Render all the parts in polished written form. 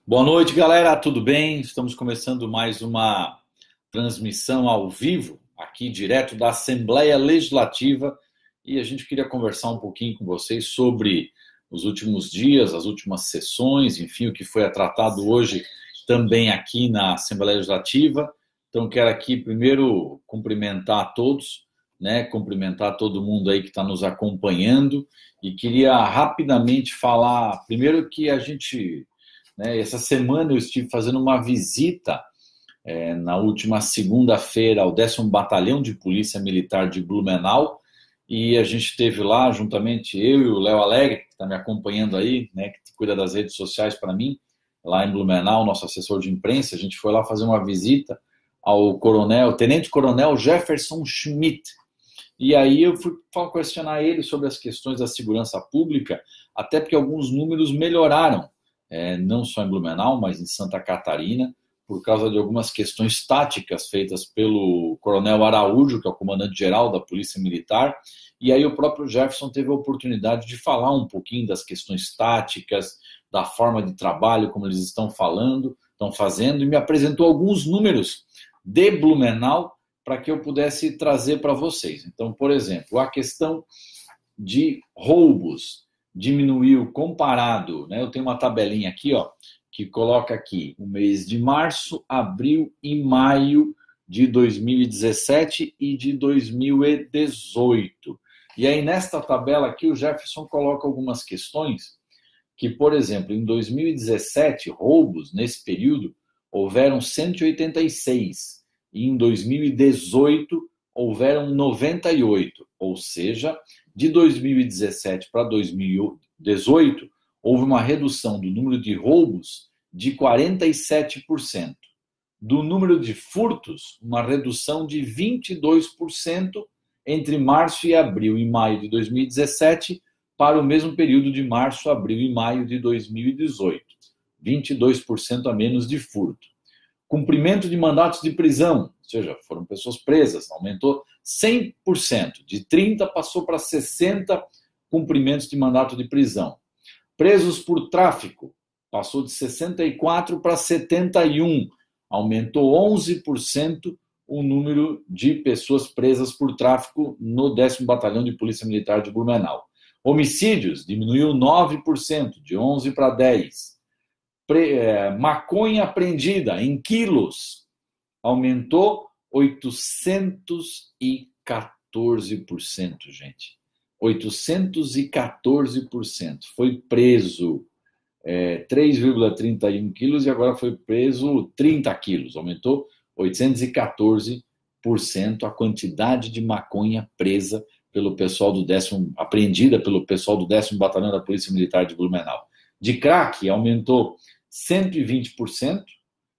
Boa noite, galera. Tudo bem? Estamos começando mais uma transmissão ao vivo, aqui direto da Assembleia Legislativa, e a gente queria conversar um pouquinho com vocês sobre os últimos dias, as últimas sessões, enfim, o que foi tratado hoje também aqui na Assembleia Legislativa. Então, quero aqui primeiro cumprimentar a todos, né? Cumprimentar todo mundo aí que está nos acompanhando, e queria rapidamente falar, primeiro que a gente, né, essa semana eu estive fazendo uma visita na última segunda-feira ao 10º Batalhão de Polícia Militar de Blumenau, e a gente esteve lá juntamente, eu e o Léo Alegre, que está me acompanhando aí, né, que cuida das redes sociais para mim, lá em Blumenau, nosso assessor de imprensa. A gente foi lá fazer uma visita ao tenente-coronel Jefferson Schmidt. E aí eu fui questionar ele sobre as questões da segurança pública, até porque alguns números melhoraram, não só em Blumenau, mas em Santa Catarina, por causa de algumas questões táticas feitas pelo coronel Araújo, que é o comandante-geral da Polícia Militar. E aí o próprio Jefferson teve a oportunidade de falar um pouquinho das questões táticas, da forma de trabalho, como eles estão fazendo, e me apresentou alguns números de Blumenau para que eu pudesse trazer para vocês. Então, por exemplo, a questão de roubos diminuiu comparado, né? Eu tenho uma tabelinha aqui, ó, que coloca aqui o mês de março, abril e maio de 2017 e de 2018. E aí, nesta tabela aqui, o Jefferson coloca algumas questões que, por exemplo, em 2017, roubos, nesse período, houveram 186, e em 2018 houveram 98, ou seja, de 2017 para 2018, houve uma redução do número de roubos de 47%. Do número de furtos, uma redução de 22% entre março e abril e maio de 2017 para o mesmo período de março, abril e maio de 2018. 22% a menos de furto. Cumprimento de mandatos de prisão, ou seja, foram pessoas presas, aumentou 100%, de 30 passou para 60 cumprimentos de mandato de prisão. Presos por tráfico, passou de 64 para 71, aumentou 11% o número de pessoas presas por tráfico no 10º Batalhão de Polícia Militar de Blumenau. Homicídios, diminuiu 9%, de 11 para 10. Maconha apreendida em quilos, aumentou 814%, gente. 814%. Foi preso 3,31 quilos e agora foi preso 30 quilos. Aumentou 814% a quantidade de maconha presa pelo pessoal do 10º, apreendida pelo pessoal do 10º Batalhão da Polícia Militar de Blumenau. De crack, aumentou 120%,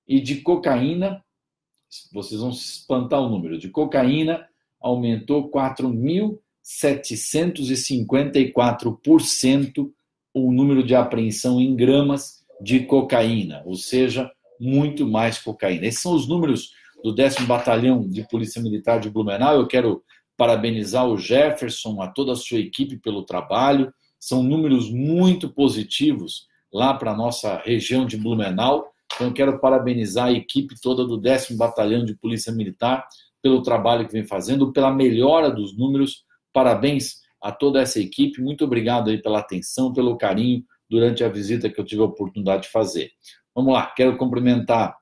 e de cocaína, vocês vão se espantar o número, de cocaína aumentou 4.754% o número de apreensão em gramas de cocaína, ou seja, muito mais cocaína. Esses são os números do 10º Batalhão de Polícia Militar de Blumenau. Eu quero parabenizar o Jefferson, a toda a sua equipe pelo trabalho. São números muito positivos lá para a nossa região de Blumenau. Então, eu quero parabenizar a equipe toda do 10º Batalhão de Polícia Militar pelo trabalho que vem fazendo, pela melhora dos números. Parabéns a toda essa equipe. Muito obrigado aí pela atenção, pelo carinho durante a visita que eu tive a oportunidade de fazer. Vamos lá, quero cumprimentar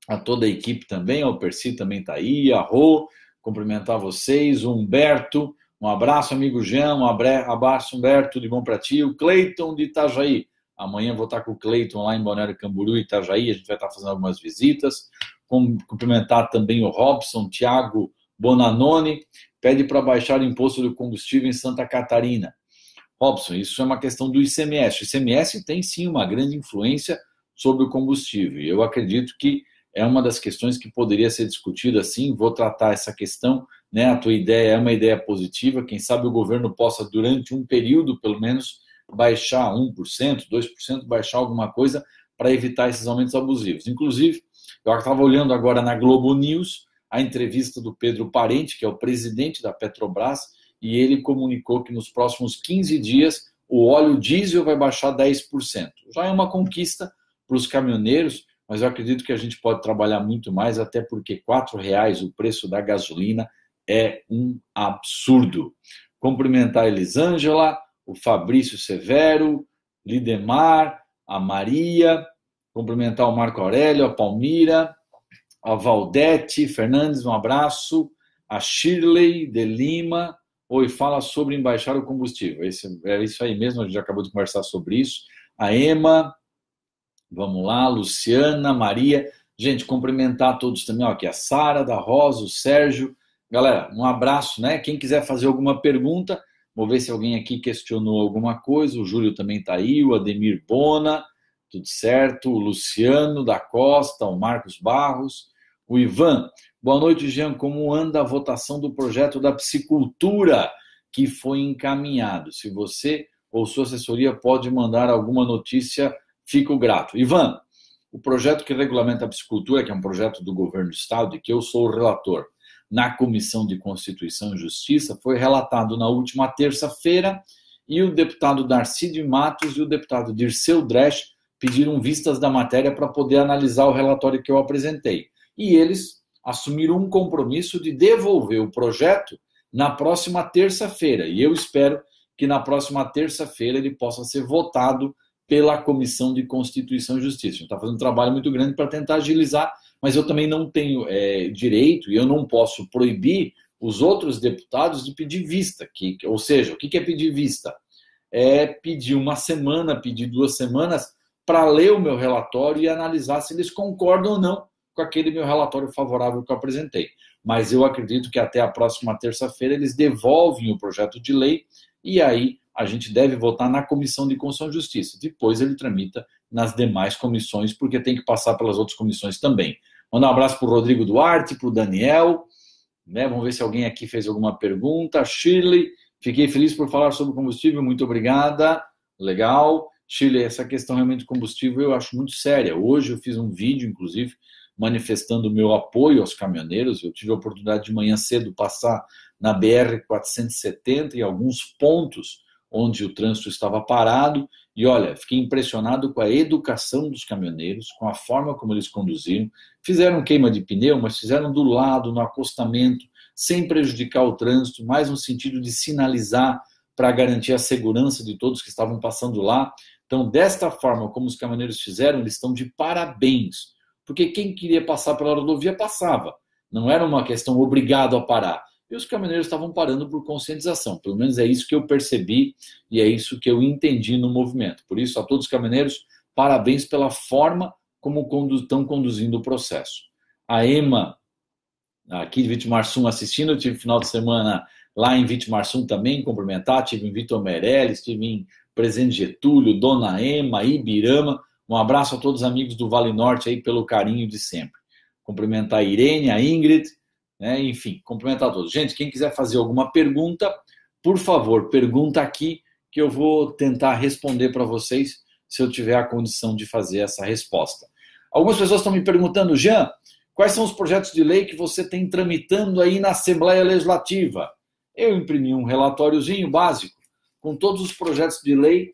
a toda a equipe também. O Percy também está aí, a Rô, cumprimentar vocês, o Humberto, um abraço, amigo Jean, um abraço, Humberto, de bom para ti, o Cleiton de Itajaí. Amanhã vou estar com o Cleiton lá em Balneário Camboriú e Itajaí, a gente vai estar fazendo algumas visitas. Cumprimentar também o Robson, Thiago Bonanoni, pede para baixar o imposto do combustível em Santa Catarina. Robson, isso é uma questão do ICMS. O ICMS tem sim uma grande influência sobre o combustível, e eu acredito que é uma das questões que poderia ser discutida assim. Vou tratar essa questão, né? A tua ideia é uma ideia positiva, quem sabe o governo possa, durante um período, pelo menos, baixar 1%, 2%, baixar alguma coisa para evitar esses aumentos abusivos. Inclusive, eu estava olhando agora na Globo News a entrevista do Pedro Parente, que é o presidente da Petrobras, e ele comunicou que nos próximos 15 dias o óleo diesel vai baixar 10%. Já é uma conquista, para os caminhoneiros, mas eu acredito que a gente pode trabalhar muito mais, até porque R$ 4 o preço da gasolina é um absurdo. Cumprimentar a Elisângela, o Fabrício Severo, Lidemar, a Maria, cumprimentar o Marco Aurélio, a Palmira, a Valdete Fernandes, um abraço, a Shirley de Lima, oi, fala sobre embaixar o combustível. É isso aí mesmo, a gente já acabou de conversar sobre isso. A Emma, vamos lá, Luciana, Maria, gente, cumprimentar todos também, ó, aqui a Sara, da Rosa, o Sérgio. Galera, um abraço, né? Quem quiser fazer alguma pergunta, vou ver se alguém aqui questionou alguma coisa. O Júlio também está aí, o Ademir Bona, tudo certo. O Luciano da Costa, o Marcos Barros, o Ivan. Boa noite, Jean. Como anda a votação do projeto da psicultura que foi encaminhado? Se você ou sua assessoria pode mandar alguma notícia, fico grato. Ivan, o projeto que regulamenta a psicultura, que é um projeto do governo do Estado e que eu sou o relator, na Comissão de Constituição e Justiça, foi relatado na última terça-feira e o deputado Darcy de Matos e o deputado Dirceu Dresch pediram vistas da matéria para poder analisar o relatório que eu apresentei. E eles assumiram um compromisso de devolver o projeto na próxima terça-feira. E eu espero que na próxima terça-feira ele possa ser votado pela Comissão de Constituição e Justiça. A gente está fazendo um trabalho muito grande para tentar agilizar, mas eu também não tenho direito e eu não posso proibir os outros deputados de pedir vista. Ou seja, o que é pedir vista? É pedir uma semana, pedir 2 semanas para ler o meu relatório e analisar se eles concordam ou não com aquele meu relatório favorável que eu apresentei. Mas eu acredito que até a próxima terça-feira eles devolvem o projeto de lei e aí a gente deve votar na Comissão de Constituição e Justiça. Depois ele tramita nas demais comissões, porque tem que passar pelas outras comissões também. Mandar um abraço para o Rodrigo Duarte, para o Daniel, né? Vamos ver se alguém aqui fez alguma pergunta. Shirley, fiquei feliz por falar sobre combustível, muito obrigada. Legal. Shirley, essa questão realmente de combustível eu acho muito séria. Hoje eu fiz um vídeo, inclusive, manifestando o meu apoio aos caminhoneiros. Eu tive a oportunidade de manhã cedo passar na BR-470 em alguns pontos onde o trânsito estava parado, e olha, fiquei impressionado com a educação dos caminhoneiros, com a forma como eles conduziram, fizeram queima de pneu, mas fizeram do lado, no acostamento, sem prejudicar o trânsito, mais no sentido de sinalizar para garantir a segurança de todos que estavam passando lá. Então, desta forma como os caminhoneiros fizeram, eles estão de parabéns, porque quem queria passar pela rodovia passava, não era uma questão obrigado a parar. E os caminhoneiros estavam parando por conscientização. Pelo menos é isso que eu percebi e é isso que eu entendi no movimento. Por isso, a todos os caminhoneiros, parabéns pela forma como estão conduzindo o processo. A Emma, aqui de Vitimarsum, assistindo, eu tive final de semana lá em Vitimarsum também, cumprimentar, tive em Vitor Meirelles, tive em Presidente Getúlio, Dona Emma, Ibirama. Um abraço a todos os amigos do Vale Norte aí pelo carinho de sempre. Cumprimentar a Irene, a Ingrid, enfim, cumprimentar a todos. Gente, quem quiser fazer alguma pergunta, por favor, pergunta aqui que eu vou tentar responder para vocês se eu tiver a condição de fazer essa resposta. Algumas pessoas estão me perguntando, Jean, quais são os projetos de lei que você tem tramitando aí na Assembleia Legislativa? Eu imprimi um relatóriozinho básico com todos os projetos de lei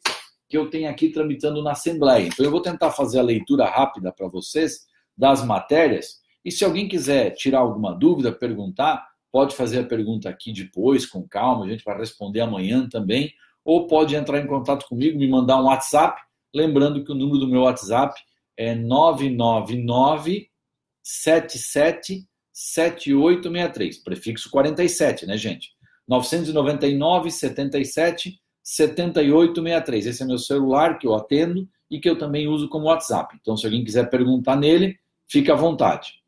que eu tenho aqui tramitando na Assembleia. Então eu vou tentar fazer a leitura rápida para vocês das matérias. E se alguém quiser tirar alguma dúvida, perguntar, pode fazer a pergunta aqui depois, com calma, a gente vai responder amanhã também, ou pode entrar em contato comigo, me mandar um WhatsApp, lembrando que o número do meu WhatsApp é 999-777863, prefixo 47, né, gente? 999-777863. Esse é meu celular que eu atendo e que eu também uso como WhatsApp. Então, se alguém quiser perguntar nele, fique à vontade.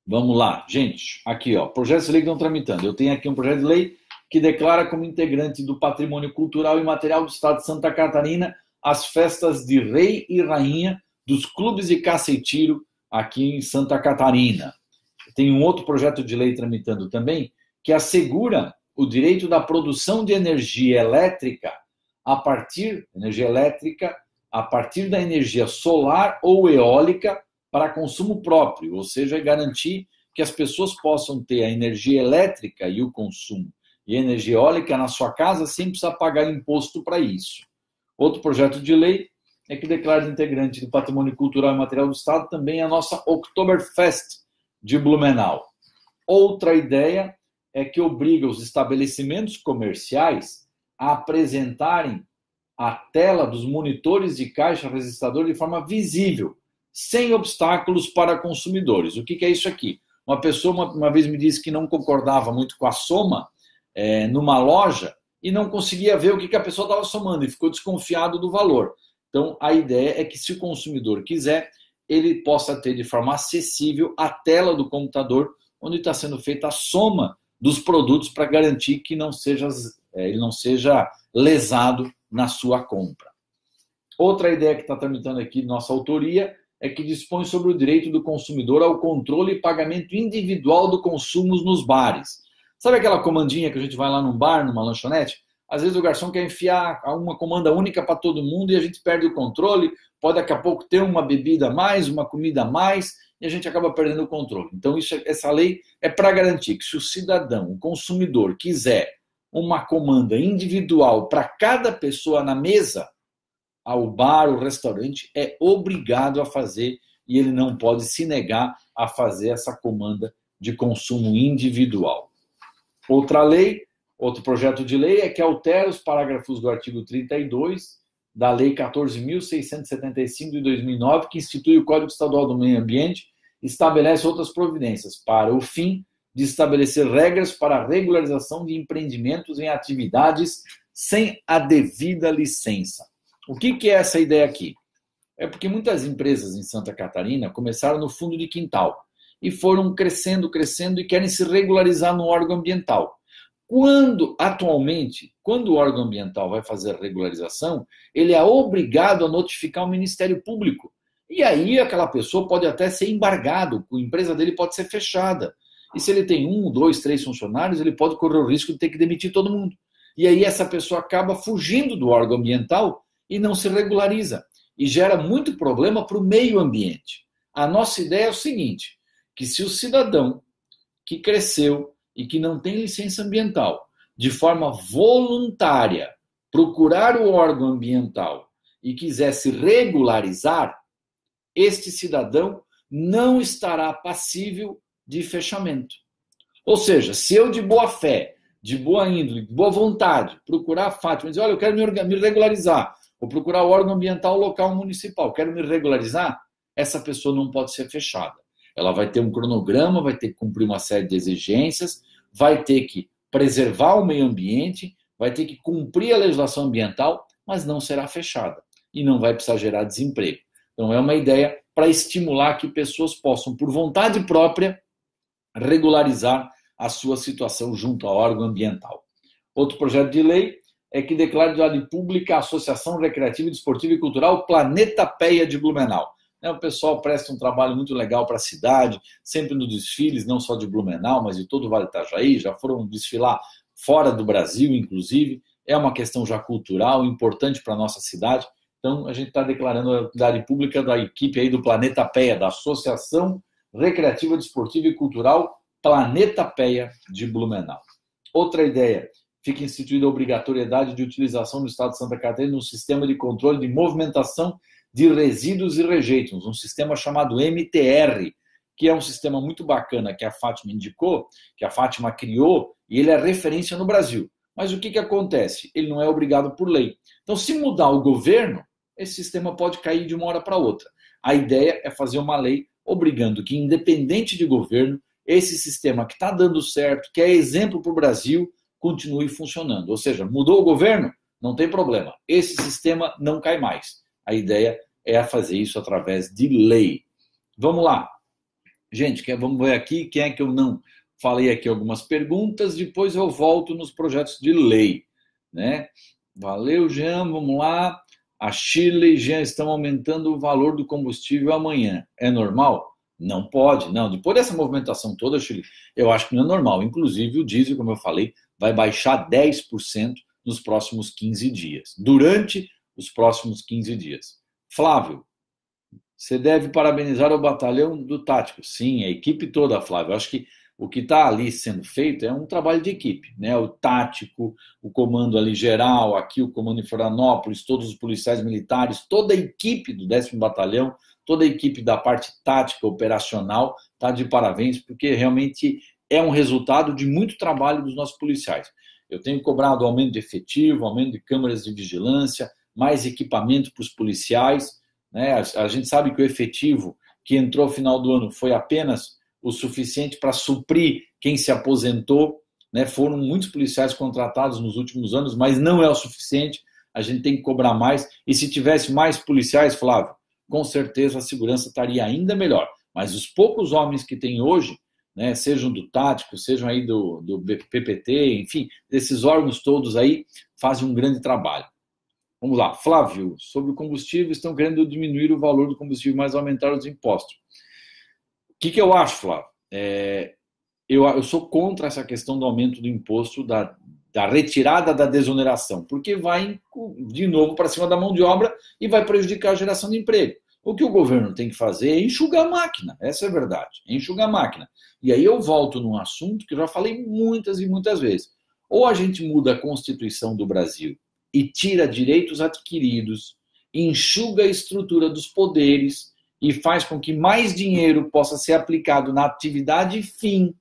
Vamos lá, gente. Aqui, ó, projetos de lei que estão tramitando. Eu tenho aqui um projeto de lei que declara como integrante do patrimônio cultural e material do Estado de Santa Catarina as festas de Rei e Rainha dos clubes de caça e tiro aqui em Santa Catarina. Tem um outro projeto de lei tramitando também que assegura o direito da produção de energia elétrica a partir da energia solar ou eólica para consumo próprio, ou seja, garantir que as pessoas possam ter a energia elétrica e o consumo e a energia eólica na sua casa sem precisar pagar imposto para isso. Outro projeto de lei é que declara integrante do Patrimônio Cultural e Material do Estado também a nossa Oktoberfest de Blumenau. Outra ideia é que obriga os estabelecimentos comerciais a apresentarem a tela dos monitores de caixa registrador de forma visível, sem obstáculos para consumidores. O que é isso aqui? Uma pessoa uma vez me disse que não concordava muito com a soma numa loja e não conseguia ver o que a pessoa estava somando e ficou desconfiado do valor. Então, a ideia é que, se o consumidor quiser, ele possa ter de forma acessível a tela do computador onde está sendo feita a soma dos produtos para garantir que ele não seja lesado na sua compra. Outra ideia que está tramitando aqui, nossa autoria, é que dispõe sobre o direito do consumidor ao controle e pagamento individual do consumo nos bares. Sabe aquela comandinha que a gente vai lá num bar, numa lanchonete? Às vezes o garçom quer enfiar uma comanda única para todo mundo e a gente perde o controle, pode daqui a pouco ter uma bebida a mais, uma comida a mais, e a gente acaba perdendo o controle. Então, essa lei é para garantir que, se o cidadão, o consumidor, quiser uma comanda individual para cada pessoa na mesa, ao bar, o restaurante, é obrigado a fazer, e ele não pode se negar a fazer essa comanda de consumo individual. Outro projeto de lei é que altera os parágrafos do artigo 32 da Lei 14.675 de 2009, que institui o Código Estadual do Meio Ambiente e estabelece outras providências para o fim de estabelecer regras para a regularização de empreendimentos em atividades sem a devida licença. O que é essa ideia aqui? É porque muitas empresas em Santa Catarina começaram no fundo de quintal e foram crescendo e querem se regularizar no órgão ambiental. Atualmente, quando o órgão ambiental vai fazer a regularização, ele é obrigado a notificar o Ministério Público. E aí aquela pessoa pode até ser embargado, a empresa dele pode ser fechada. E se ele tem 1, 2, 3 funcionários, ele pode correr o risco de ter que demitir todo mundo. E aí essa pessoa acaba fugindo do órgão ambiental e não se regulariza. E gera muito problema para o meio ambiente. A nossa ideia é o seguinte, que se o cidadão que cresceu e que não tem licença ambiental, de forma voluntária, procurar o órgão ambiental e quiser se regularizar, este cidadão não estará passível de fechamento. Ou seja, se eu de boa fé, de boa índole, de boa vontade, procurar a Fátima e dizer, olha, eu quero me regularizar, vou procurar o órgão ambiental local municipal, quero me regularizar, essa pessoa não pode ser fechada. Ela vai ter um cronograma, vai ter que cumprir uma série de exigências, vai ter que preservar o meio ambiente, vai ter que cumprir a legislação ambiental, mas não será fechada e não vai precisar gerar desemprego. Então, é uma ideia para estimular que pessoas possam, por vontade própria, regularizar a sua situação junto ao órgão ambiental. Outro projeto de lei é que declara de utilidade pública a Associação Recreativa, Desportiva e Cultural Planeta Péia de Blumenau. O pessoal presta um trabalho muito legal para a cidade, sempre nos desfiles, não só de Blumenau, mas de todo o Vale do Itajaí, já foram desfilar fora do Brasil, inclusive. É uma questão já cultural, importante para a nossa cidade. Então, a gente está declarando a utilidade pública da equipe aí do Planeta Péia, da Associação Recreativa, Desportiva e Cultural Planeta Péia de Blumenau. Outra ideia, fica instituída a obrigatoriedade de utilização no Estado de Santa Catarina no sistema de controle de movimentação de resíduos e rejeitos, um sistema chamado MTR, que é um sistema muito bacana que a Fátima indicou, que a Fátima criou, e ele é referência no Brasil. Mas o que acontece? Ele não é obrigado por lei. Então, se mudar o governo, esse sistema pode cair de uma hora para outra. A ideia é fazer uma lei obrigando que, independente de governo, esse sistema que está dando certo, que é exemplo para o Brasil, continue funcionando. Ou seja, mudou o governo? Não tem problema. Esse sistema não cai mais. A ideia é fazer isso através de lei. Vamos lá. Gente, vamos ver aqui quem é que eu não falei aqui algumas perguntas, depois eu volto nos projetos de lei. Né? Valeu, Jean, vamos lá. A Shirley e Jean estão aumentando o valor do combustível amanhã. É normal? Não pode, não. Depois dessa movimentação toda, Shirley, eu acho que não é normal. Inclusive, o diesel, como eu falei, vai baixar 10% nos próximos 15 dias. Durante os próximos 15 dias. Flávio, você deve parabenizar o batalhão do Tático. Sim, a equipe toda, Flávio. Eu acho que O que está ali sendo feito é um trabalho de equipe, né? O tático, o comando ali geral, aqui o comando em Florianópolis, todos os policiais militares, toda a equipe do 10º Batalhão, toda a equipe da parte tática operacional está de parabéns, porque realmente é um resultado de muito trabalho dos nossos policiais. Eu tenho cobrado aumento de efetivo, aumento de câmeras de vigilância, mais equipamento para os policiais, né? A gente sabe que o efetivo que entrou no final do ano foi apenas o suficiente para suprir quem se aposentou, né? Foram muitos policiais contratados nos últimos anos, mas não é o suficiente, a gente tem que cobrar mais, e se tivesse mais policiais, Flávio, com certeza a segurança estaria ainda melhor, mas os poucos homens que tem hoje, né, sejam do tático, sejam aí do PPT, enfim, desses órgãos todos aí, fazem um grande trabalho. Vamos lá, Flávio, sobre o combustível, estão querendo diminuir o valor do combustível, mas aumentar os impostos. O que eu acho, Flávio? Eu sou contra essa questão do aumento do imposto, da retirada da desoneração, porque vai de novo para cima da mão de obra e vai prejudicar a geração de emprego. O que o governo tem que fazer é enxugar a máquina, essa é a verdade, é enxugar a máquina. E aí eu volto num assunto que eu já falei muitas e muitas vezes. Ou a gente muda a Constituição do Brasil e tira direitos adquiridos, enxuga a estrutura dos poderes e faz com que mais dinheiro possa ser aplicado na atividade fim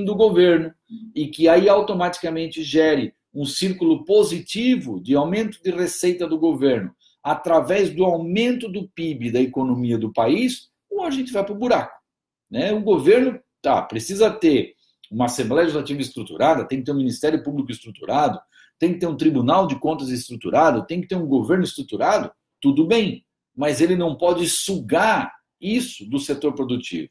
do governo, e que aí automaticamente gere um círculo positivo de aumento de receita do governo através do aumento do PIB da economia do país, ou a gente vai para o buraco, né? O governo precisa ter uma Assembleia Legislativa estruturada, tem que ter um Ministério Público estruturado, tem que ter um Tribunal de Contas estruturado, tem que ter um governo estruturado, tudo bem, mas ele não pode sugar isso do setor produtivo.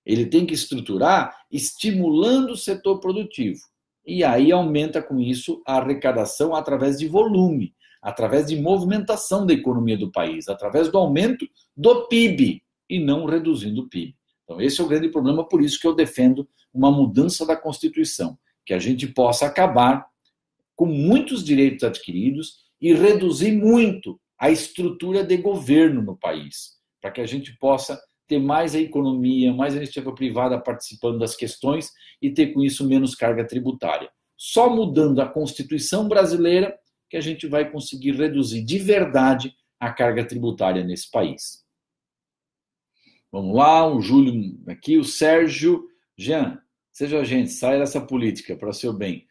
Ele tem que estruturar estimulando o setor produtivo. E aí aumenta com isso a arrecadação através de volume, através de movimentação da economia do país, através do aumento do PIB e não reduzindo o PIB. Então esse é o grande problema, por isso que eu defendo uma mudança da Constituição, que a gente possa acabar com muitos direitos adquiridos e reduzir muito a estrutura de governo no país, para que a gente possa ter mais a economia, mais a iniciativa privada participando das questões e ter com isso menos carga tributária. Só mudando a Constituição brasileira que a gente vai conseguir reduzir de verdade a carga tributária nesse país. Vamos lá, o Júlio aqui, o Sérgio. Jean, seja gente, saia dessa política para o seu bem.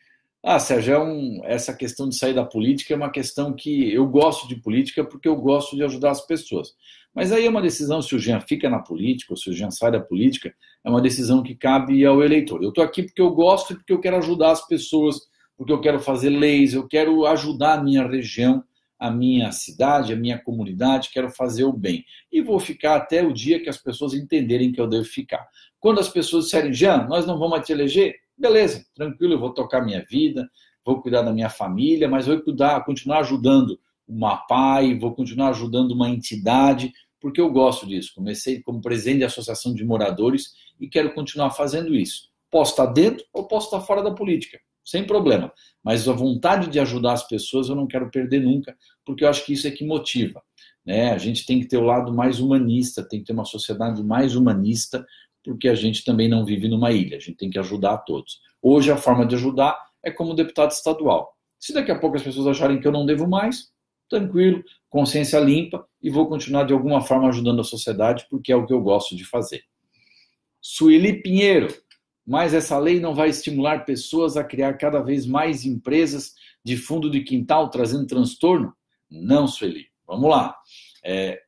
Sérgio, essa questão de sair da política é uma questão que eu gosto de política porque eu gosto de ajudar as pessoas. Mas aí é uma decisão, se o Jean fica na política ou se o Jean sai da política, é uma decisão que cabe ao eleitor. Eu estou aqui porque eu gosto e porque eu quero ajudar as pessoas, porque eu quero fazer leis, eu quero ajudar a minha região, a minha cidade, a minha comunidade, quero fazer o bem. E vou ficar até o dia que as pessoas entenderem que eu devo ficar. Quando as pessoas disserem, Jean, nós não vamos te eleger, beleza, tranquilo, eu vou tocar minha vida, vou cuidar da minha família, mas vou continuar ajudando uma PAI, vou continuar ajudando uma entidade, porque eu gosto disso. Comecei como presidente da Associação de Moradores e quero continuar fazendo isso. Posso estar dentro ou posso estar fora da política, sem problema. Mas a vontade de ajudar as pessoas eu não quero perder nunca, porque eu acho que isso é que motiva, né? A gente tem que ter o lado mais humanista, tem que ter uma sociedade mais humanista, porque a gente também não vive numa ilha, a gente tem que ajudar a todos. Hoje a forma de ajudar é como deputado estadual. Se daqui a pouco as pessoas acharem que eu não devo mais, tranquilo, consciência limpa e vou continuar de alguma forma ajudando a sociedade, porque é o que eu gosto de fazer. Sueli Pinheiro, mas essa lei não vai estimular pessoas a criar cada vez mais empresas de fundo de quintal, trazendo transtorno? Não, Sueli. Vamos lá.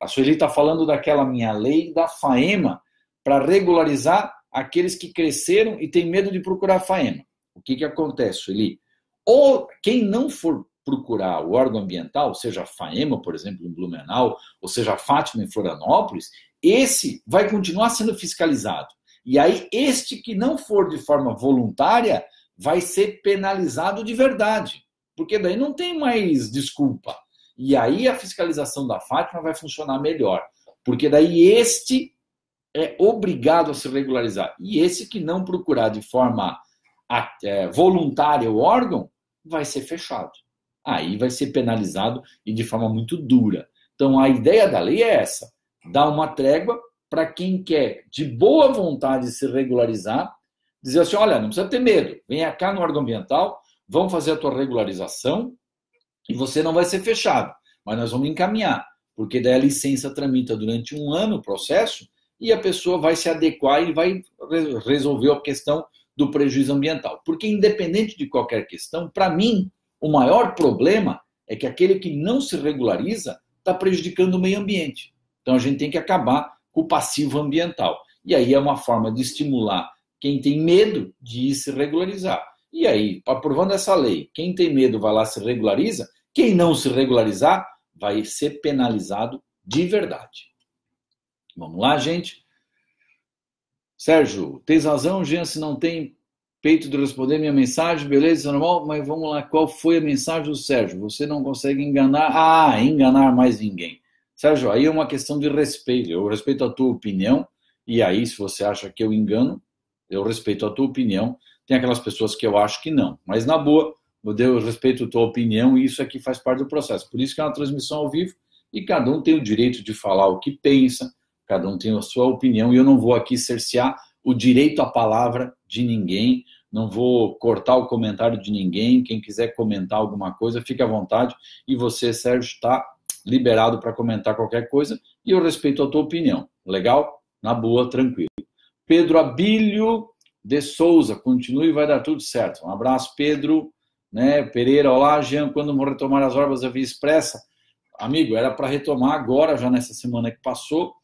A Sueli está falando daquela minha lei da FAEMA, para regularizar aqueles que cresceram e têm medo de procurar a FAEMA. O que acontece, Sueli? Ou quem não for procurar o órgão ambiental, seja a FAEMA, por exemplo, em Blumenau, ou seja a Fátima em Florianópolis, esse vai continuar sendo fiscalizado. E aí, este que não for de forma voluntária, vai ser penalizado de verdade. Porque daí não tem mais desculpa. E aí a fiscalização da Fátima vai funcionar melhor. Porque daí este é obrigado a se regularizar. E esse que não procurar de forma voluntária o órgão, vai ser fechado. Aí vai ser penalizado e de forma muito dura. Então, a ideia da lei é essa. Dar uma trégua para quem quer, de boa vontade, se regularizar, dizer assim, olha, não precisa ter medo, venha cá no órgão ambiental, vamos fazer a tua regularização e você não vai ser fechado, mas nós vamos encaminhar, porque daí a licença tramita durante 1 ano o processo e a pessoa vai se adequar e vai resolver a questão do prejuízo ambiental. Porque independente de qualquer questão, para mim, o maior problema é que aquele que não se regulariza está prejudicando o meio ambiente. Então a gente tem que acabar com o passivo ambiental. E aí é uma forma de estimular quem tem medo de ir se regularizar. E aí, aprovando essa lei, quem tem medo vai lá se regulariza, quem não se regularizar vai ser penalizado de verdade. Vamos lá, gente? Sérgio, tens razão, Jean, se não tem peito de responder minha mensagem, beleza, normal, mas vamos lá, qual foi a mensagem do Sérgio? Você não consegue enganar, enganar mais ninguém. Sérgio, aí é uma questão de respeito, eu respeito a tua opinião, e aí se você acha que eu engano, eu respeito a tua opinião, tem aquelas pessoas que eu acho que não, mas na boa, eu respeito a tua opinião e isso aqui faz parte do processo, por isso que é uma transmissão ao vivo, e cada um tem o direito de falar o que pensa, cada um tem a sua opinião, e eu não vou aqui cercear o direito à palavra de ninguém, não vou cortar o comentário de ninguém, quem quiser comentar alguma coisa, fique à vontade, e você, Sérgio, está liberado para comentar qualquer coisa, e eu respeito a tua opinião, legal? Na boa, tranquilo. Pedro Abílio de Souza, continue e vai dar tudo certo. Um abraço, Pedro, né? Pereira, olá, Jean, quando vão retomar as obras da Via Expressa? Amigo, era para retomar agora, já nessa semana que passou,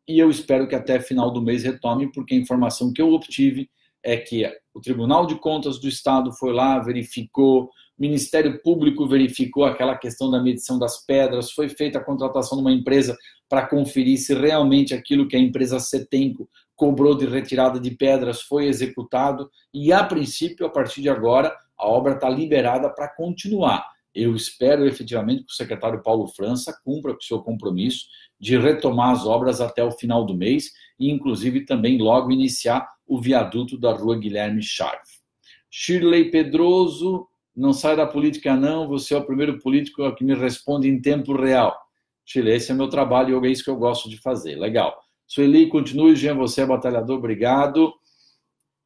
e eu espero que até final do mês retome, porque a informação que eu obtive é que o Tribunal de Contas do Estado foi lá, verificou, o Ministério Público verificou aquela questão da medição das pedras, foi feita a contratação de uma empresa para conferir se realmente aquilo que a empresa Setenco cobrou de retirada de pedras foi executado, e a princípio, a partir de agora, a obra está liberada para continuar. Eu espero efetivamente que o secretário Paulo França cumpra com o seu compromisso de retomar as obras até o final do mês e, inclusive, também logo iniciar o viaduto da Rua Guilherme Scharf. Shirley Pedroso, não sai da política não, você é o primeiro político que me responde em tempo real. Shirley, esse é meu trabalho e é isso que eu gosto de fazer. Legal. Sueli, continue, Jean, você é batalhador, obrigado.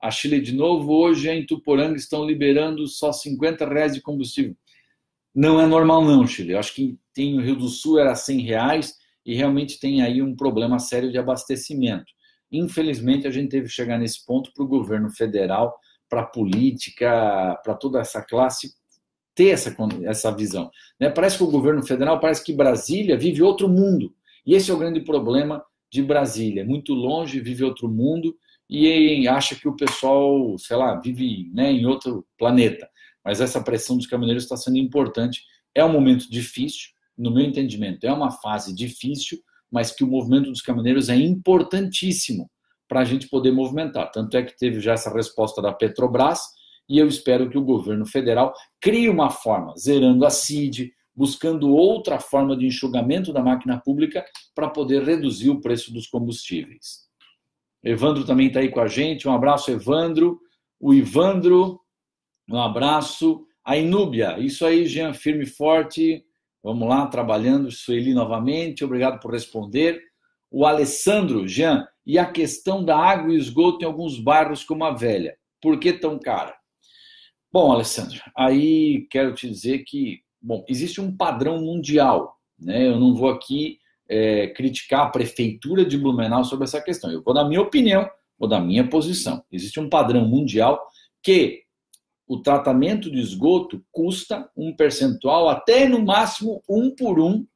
A Shirley de novo, hoje em Tuporanga estão liberando só R$50 de combustível. Não é normal não, Chile. Eu acho que tem no Rio do Sul era R$100 e realmente tem aí um problema sério de abastecimento. Infelizmente, a gente teve que chegar nesse ponto para o governo federal, para a política, para toda essa classe ter essa visão. Né? Parece que o governo federal, parece que Brasília vive outro mundo. E esse é o grande problema de Brasília. É muito longe, vive outro mundo e acha que o pessoal, sei lá, vive, né, em outro planeta. Mas essa pressão dos caminhoneiros está sendo importante. É um momento difícil, no meu entendimento, é uma fase difícil, mas que o movimento dos caminhoneiros é importantíssimo para a gente poder movimentar. Tanto é que teve já essa resposta da Petrobras, e eu espero que o governo federal crie uma forma, zerando a CID, buscando outra forma de enxugamento da máquina pública para poder reduzir o preço dos combustíveis. Evandro também está aí com a gente. Um abraço, Evandro. O Ivandro, um abraço. A Inúbia, isso aí, Jean, firme e forte. Vamos lá, trabalhando. Sueli novamente, obrigado por responder. O Alessandro, Jean, e a questão da água e esgoto em alguns bairros como a Velha. Por que tão cara? Bom, Alessandro, aí quero te dizer que, bom, existe um padrão mundial, né? Eu não vou aqui criticar a prefeitura de Blumenau sobre essa questão. Eu vou dar minha opinião, vou dar minha posição. Existe um padrão mundial que o tratamento de esgoto custa um percentual até no máximo 1 por 1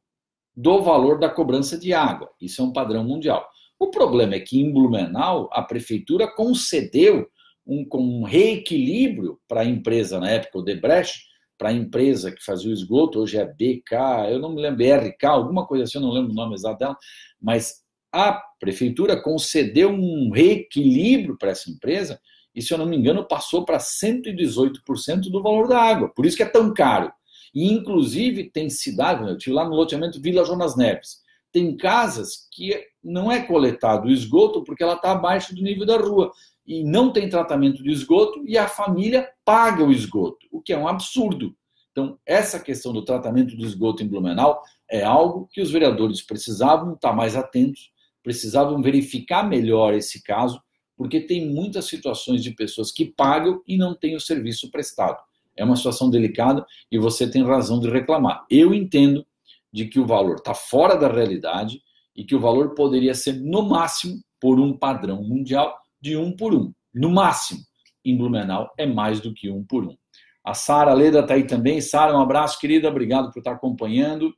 do valor da cobrança de água. Isso é um padrão mundial. O problema é que em Blumenau a prefeitura concedeu um reequilíbrio para a empresa, na época, o Debrecht, para a empresa que fazia o esgoto, hoje é BK, eu não me lembro, BRK, alguma coisa assim, eu não lembro o nome exato dela, mas a prefeitura concedeu um reequilíbrio para essa empresa e, se eu não me engano, passou para 118% do valor da água. Por isso que é tão caro. E, inclusive, tem cidade, eu estive lá no loteamento Vila Jonas Neves, tem casas que não é coletado o esgoto porque ela está abaixo do nível da rua e não tem tratamento de esgoto e a família paga o esgoto, o que é um absurdo. Então, essa questão do tratamento do esgoto em Blumenau é algo que os vereadores precisavam estar mais atentos, precisavam verificar melhor esse caso, porque tem muitas situações de pessoas que pagam e não têm o serviço prestado. É uma situação delicada e você tem razão de reclamar. Eu entendo de que o valor está fora da realidade e que o valor poderia ser, no máximo, por um padrão mundial de 1 por 1. No máximo. Em Blumenau é mais do que 1 por 1. A Sara Leda está aí também. Sara, um abraço, querida. Obrigado por estar acompanhando.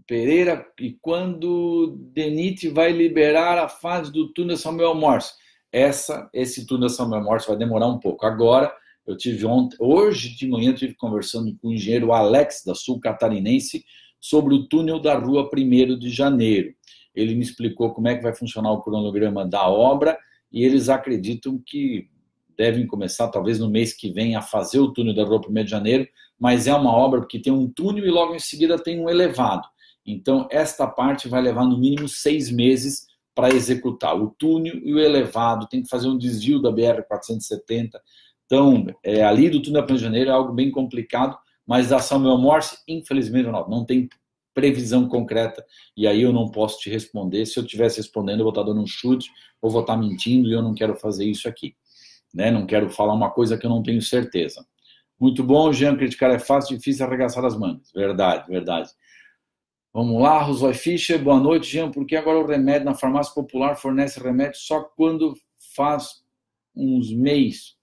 Pereira, e quando DENIT vai liberar a fase do túnel Samuel Morse? Esse túnel Samuel Morse vai demorar um pouco. Agora, hoje de manhã, eu estive conversando com o engenheiro Alex, da Sul Catarinense, sobre o túnel da rua 1º de janeiro. Ele me explicou como é que vai funcionar o cronograma da obra e eles acreditam que devem começar, talvez no mês que vem, a fazer o túnel da rua 1º de janeiro, mas é uma obra que tem um túnel e logo em seguida tem um elevado. Então, esta parte vai levar no mínimo 6 meses para executar. O túnel e o elevado, tem que fazer um desvio da BR-470. Então, ali do túnel da 1º de janeiro é algo bem complicado, mas da Samuel Morse, infelizmente, não tem previsão concreta, e aí eu não posso te responder. Se eu estivesse respondendo, eu vou estar dando um chute, ou vou estar mentindo, e eu não quero fazer isso aqui. Né? Não quero falar uma coisa que eu não tenho certeza. Muito bom, Jean, criticar é fácil, difícil arregaçar as mangas. Verdade, verdade. Vamos lá, Rosói Fischer, boa noite, Jean. Por que agora o remédio na farmácia popular fornece remédio só quando faz uns meses?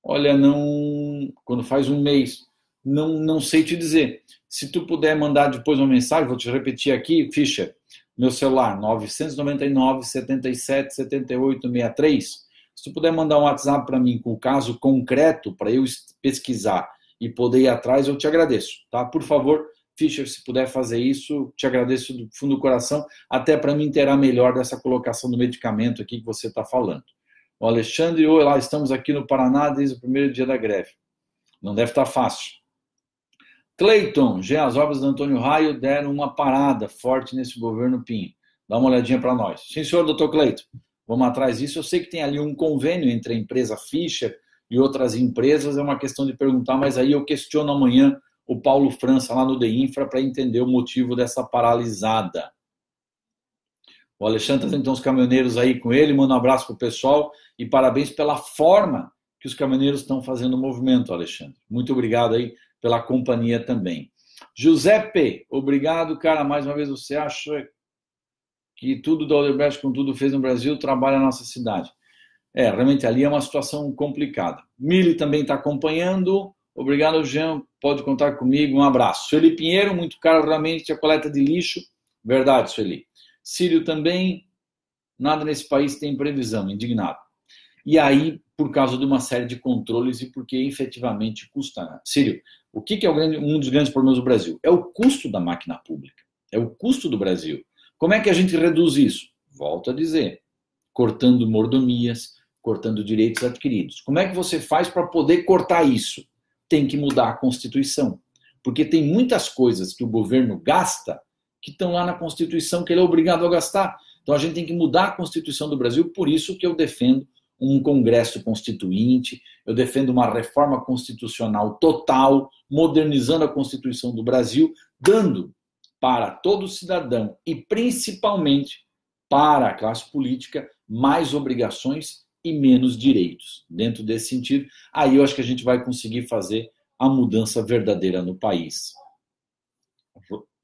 Olha, não... Quando faz um mês, não sei te dizer. Se tu puder mandar depois uma mensagem, vou te repetir aqui, Fischer, meu celular, 999 77 78 63. Se tu puder mandar um WhatsApp para mim com o caso concreto, para eu pesquisar e poder ir atrás, eu te agradeço, tá? Por favor, Fischer, se puder fazer isso, te agradeço do fundo do coração, até para me inteirar melhor dessa colocação do medicamento aqui que você está falando. O Alexandre, olá, estamos aqui no Paraná desde o primeiro dia da greve. Não deve estar fácil. Cleiton, as obras do Antônio Raio deram uma parada forte nesse governo Pinho. Dá uma olhadinha para nós. Sim, senhor, doutor Cleiton. Vamos atrás disso. Eu sei que tem ali um convênio entre a empresa Fischer e outras empresas. É uma questão de perguntar, mas aí eu questiono amanhã o Paulo França lá no DEINFRA para entender o motivo dessa paralisada. O Alexandre está então os caminhoneiros aí com ele. Manda um abraço para o pessoal e parabéns pela forma que os caminhoneiros estão fazendo o movimento, Alexandre. Muito obrigado aí pela companhia também. Giuseppe, obrigado, cara. Mais uma vez, você acha que tudo da Odebrecht, com tudo fez no Brasil, trabalha na nossa cidade? Realmente ali é uma situação complicada. Mili também está acompanhando. Obrigado, Jean. Pode contar comigo. Um abraço. Sueli Pinheiro, muito caro realmente a coleta de lixo. Verdade, Sueli. Sírio também. Nada nesse país tem previsão. Indignado. E aí, por causa de uma série de controles e porque efetivamente custa. Sírio, o que é um dos grandes problemas do Brasil? É o custo da máquina pública. É o custo do Brasil. Como é que a gente reduz isso? Volto a dizer. Cortando mordomias, cortando direitos adquiridos. Como é que você faz para poder cortar isso? Tem que mudar a Constituição. Porque tem muitas coisas que o governo gasta que estão lá na Constituição que ele é obrigado a gastar. Então a gente tem que mudar a Constituição do Brasil, por isso que eu defendo um Congresso Constituinte, eu defendo uma reforma constitucional total, modernizando a Constituição do Brasil, dando para todo cidadão e principalmente para a classe política mais obrigações e menos direitos. Dentro desse sentido, aí eu acho que a gente vai conseguir fazer a mudança verdadeira no país.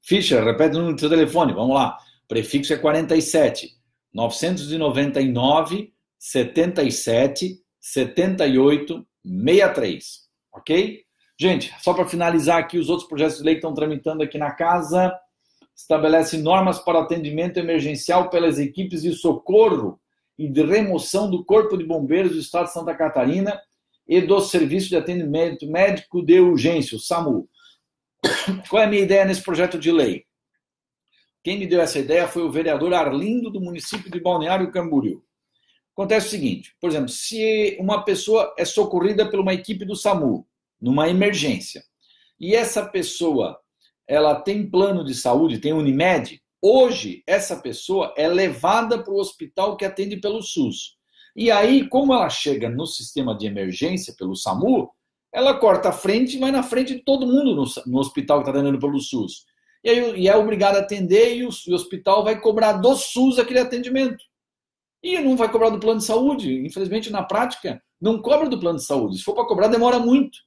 Fischer, repete o número do seu telefone, vamos lá. Prefixo é 47, 999 77 78 63, ok? Gente, só para finalizar aqui, os outros projetos de lei que estão tramitando aqui na casa, estabelece normas para atendimento emergencial pelas equipes de socorro e de remoção do Corpo de Bombeiros do Estado de Santa Catarina e do Serviço de Atendimento Médico de Urgência, o SAMU. Qual é a minha ideia nesse projeto de lei? Quem me deu essa ideia foi o vereador Arlindo, do município de Balneário Camboriú. Acontece o seguinte, por exemplo, se uma pessoa é socorrida por uma equipe do SAMU, numa emergência, e essa pessoa ela tem plano de saúde, tem Unimed, hoje essa pessoa é levada para o hospital que atende pelo SUS. E aí, como ela chega no sistema de emergência pelo SAMU, ela corta a frente e vai na frente de todo mundo no hospital que está atendendo pelo SUS. E é obrigado a atender e o hospital vai cobrar do SUS aquele atendimento. E não vai cobrar do plano de saúde. Infelizmente, na prática, não cobra do plano de saúde. Se for para cobrar, demora muito.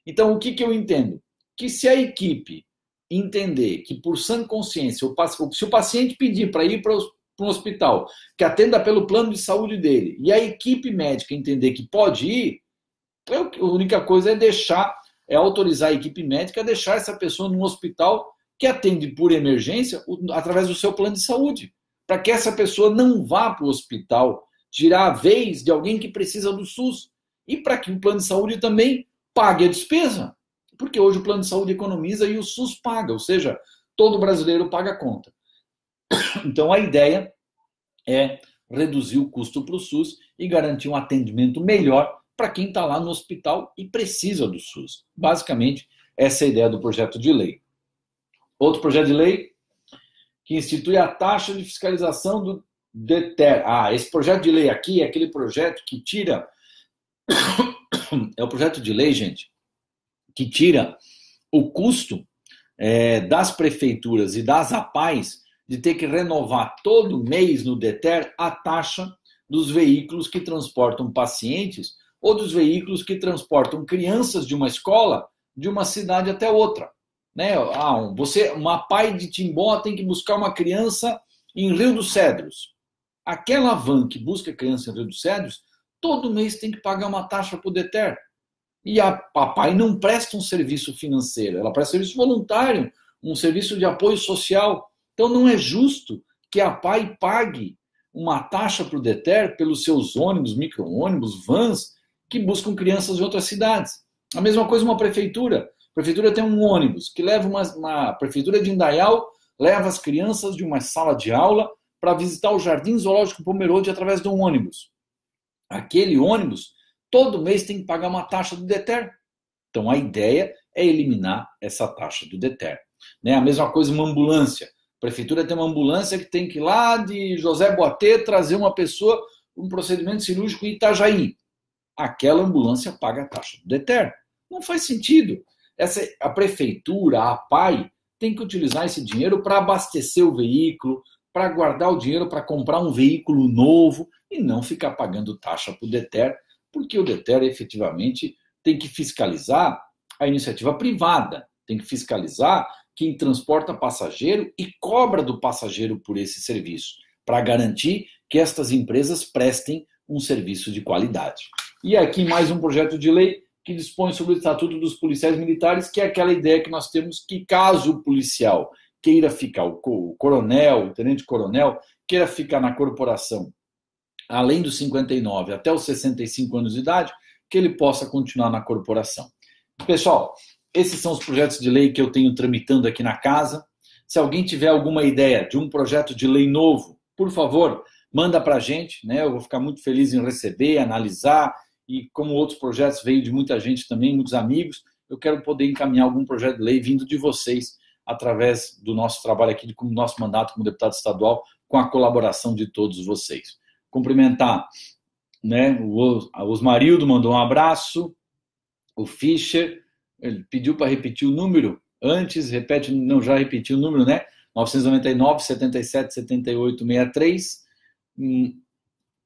Então, o que eu entendo? Que se a equipe entender que, por sã consciência, se o paciente pedir para ir para um hospital que atenda pelo plano de saúde dele e a equipe médica entender que pode ir, a única coisa é autorizar a equipe médica a deixar essa pessoa num hospital que atende por emergência através do seu plano de saúde, para que essa pessoa não vá para o hospital tirar a vez de alguém que precisa do SUS e para que o plano de saúde também pague a despesa, porque hoje o plano de saúde economiza e o SUS paga, ou seja, todo brasileiro paga a conta. Então a ideia é reduzir o custo para o SUS e garantir um atendimento melhor para quem está lá no hospital e precisa do SUS. Basicamente, essa é a ideia do projeto de lei. Outro projeto de lei que institui a taxa de fiscalização do DETER. Esse projeto de lei aqui é aquele projeto que tira... É o projeto de lei, gente, que tira o custo das prefeituras e das APAES de ter que renovar todo mês no DETER a taxa dos veículos que transportam pacientes ou dos veículos que transportam crianças de uma escola de uma cidade até outra. Né? Uma APAE de Timbó tem que buscar uma criança em Rio dos Cedros. Aquela van que busca criança em Rio dos Cedros, todo mês tem que pagar uma taxa para o DETER. E a APAE não presta um serviço financeiro, ela presta serviço voluntário, um serviço de apoio social. Então não é justo que a APAE pague uma taxa para o DETER pelos seus ônibus, micro-ônibus, vans, que buscam crianças em outras cidades. A mesma coisa uma prefeitura. A prefeitura tem um ônibus que leva a prefeitura de Indaial leva as crianças de uma sala de aula para visitar o Jardim Zoológico Pomerode através de um ônibus. Aquele ônibus, todo mês tem que pagar uma taxa do DETER. Então a ideia é eliminar essa taxa do DETER. Né? A mesma coisa uma ambulância. A prefeitura tem uma ambulância que tem que ir lá de José Boatê trazer uma pessoa para um procedimento cirúrgico em Itajaí. Aquela ambulância paga a taxa do DETER. Não faz sentido. A prefeitura, a APAE, tem que utilizar esse dinheiro para abastecer o veículo, para guardar o dinheiro para comprar um veículo novo e não ficar pagando taxa para o DETER, porque o DETER efetivamente tem que fiscalizar a iniciativa privada, tem que fiscalizar quem transporta passageiro e cobra do passageiro por esse serviço, para garantir que estas empresas prestem um serviço de qualidade. E aqui mais um projeto de lei que dispõe sobre o Estatuto dos Policiais Militares, que é aquela ideia que nós temos que caso o policial queira ficar, o coronel, o tenente-coronel, queira ficar na corporação além dos 59 até os 65 anos de idade, que ele possa continuar na corporação. Pessoal, esses são os projetos de lei que eu tenho tramitando aqui na casa. Se alguém tiver alguma ideia de um projeto de lei novo, por favor, manda para a gente, né? Eu vou ficar muito feliz em receber, analisar, e como outros projetos veio de muita gente também, muitos amigos, eu quero poder encaminhar algum projeto de lei vindo de vocês, através do nosso trabalho aqui, como nosso mandato como deputado estadual, com a colaboração de todos vocês. Cumprimentar, né? O Osmarildo mandou um abraço, o Fischer, ele pediu para repetir o número, antes, já repetiu o número, né? 999, 77, 78, 63.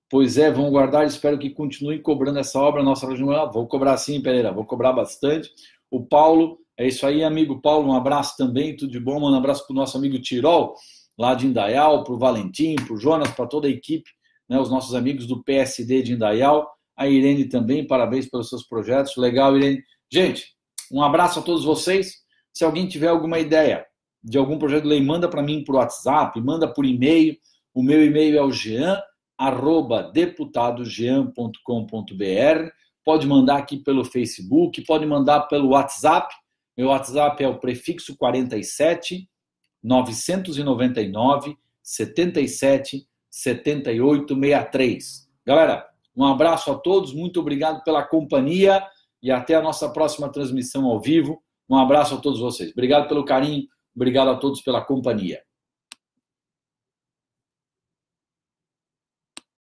Pois é, vão guardar, espero que continuem cobrando essa obra, nossa região. Vou cobrar sim, Pereira, vou cobrar bastante. O Paulo, é isso aí, amigo Paulo, um abraço também, tudo de bom, manda um abraço para o nosso amigo Tirol, lá de Indaial, para o Valentim, para o Jonas, para toda a equipe, né, os nossos amigos do PSD de Indaial, a Irene também, parabéns pelos seus projetos, legal, Irene. Gente, um abraço a todos vocês, se alguém tiver alguma ideia de algum projeto de lei, manda para mim por WhatsApp, manda por e-mail, o meu e-mail é o jean@deputadojean.com.br, pode mandar aqui pelo Facebook, pode mandar pelo WhatsApp, meu WhatsApp é o prefixo 47 999 77 78 63. Galera, um abraço a todos, muito obrigado pela companhia e até a nossa próxima transmissão ao vivo. Um abraço a todos vocês. Obrigado pelo carinho, obrigado a todos pela companhia.